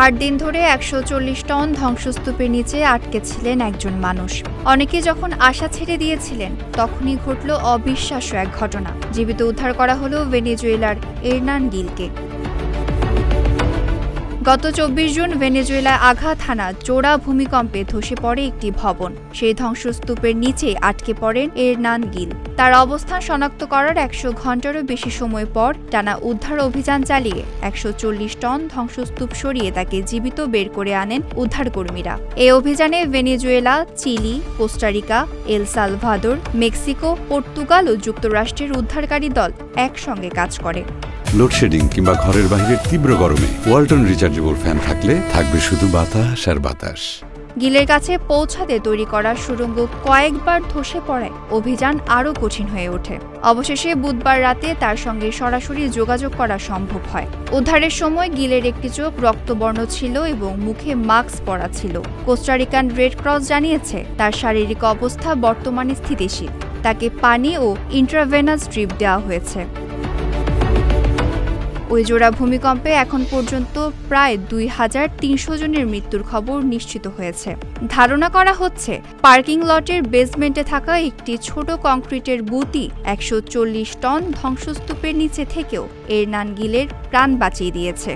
8 দিন ধরে 140 টন ধ্বংসস্তূপের নিচে আটকে ছিলেন একজন মানুষ। অনেকে যখন আশা ছেড়ে দিয়েছিলেন, তখনই ঘটল অবিশ্বাস্য এক ঘটনা। জীবিত উদ্ধার করা হলো ভেনেজুয়েলার এরনান গিলকে। গত 24 জুন ভেনেজুয়েলায় আঘাত হানা জোড়া ভূমিকম্পে ধসে পড়ে একটি ভবন। সেই ধ্বংসস্তূপের নিচে আটকে পড়েন এরনান গিল। তার অবস্থান শনাক্ত করার 100 ঘন্টারও বেশি সময় পর টানা উদ্ধার অভিযান চালিয়ে 140 টন ধ্বংসস্তূপ সরিয়ে তাকে জীবিত বের করে আনেন উদ্ধারকর্মীরা। এই অভিযানে Venezuela, Chile, Costa Rica, El Salvador, Mexico, Portugal ও যুক্তরাষ্ট্রের উদ্ধারকারী দল একসঙ্গে কাজ করে। লোডশেডিং কিংবা ঘরের বাইরের তীব্র গরমে ওয়ালটন রিচার্জেবল ফ্যান থাকলে থাকবে শুধু বাতাস আর বাতাস। গিলের কাছে পৌঁছাতে তৈরি করা সুড়ঙ্গ কয়েকবার ধসে পড়ায় অভিযান আরও কঠিন হয়ে ওঠে। অবশেষে বুধবার রাতে তার সঙ্গে সরাসরি যোগাযোগ করা সম্ভব হয়। উদ্ধারের সময় গিলের একটি চোখ রক্তবর্ণ ছিল এবং মুখে মাস্ক পরা ছিল। কোস্টারিকান রেড ক্রস জানিয়েছে তার শারীরিক অবস্থা বর্তমানে স্থিতিশীল। তাকে পানি ও ইন্ট্রাভেনাস ড্রিপ দেওয়া হয়েছে। ওই জোড়া ভূমিকম্পে এখন পর্যন্ত প্রায় 2300 জনের মৃত্যুর খবর নিশ্চিত হয়েছে। ধারণা করা হচ্ছে পার্কিং লটের বেসমেন্টে থাকা একটি ছোট কংক্রিটের বুতি 140 টন ধ্বংসস্তূপের নিচে থেকেও এরনান গিলের প্রাণ বাঁচিয়ে দিয়েছে।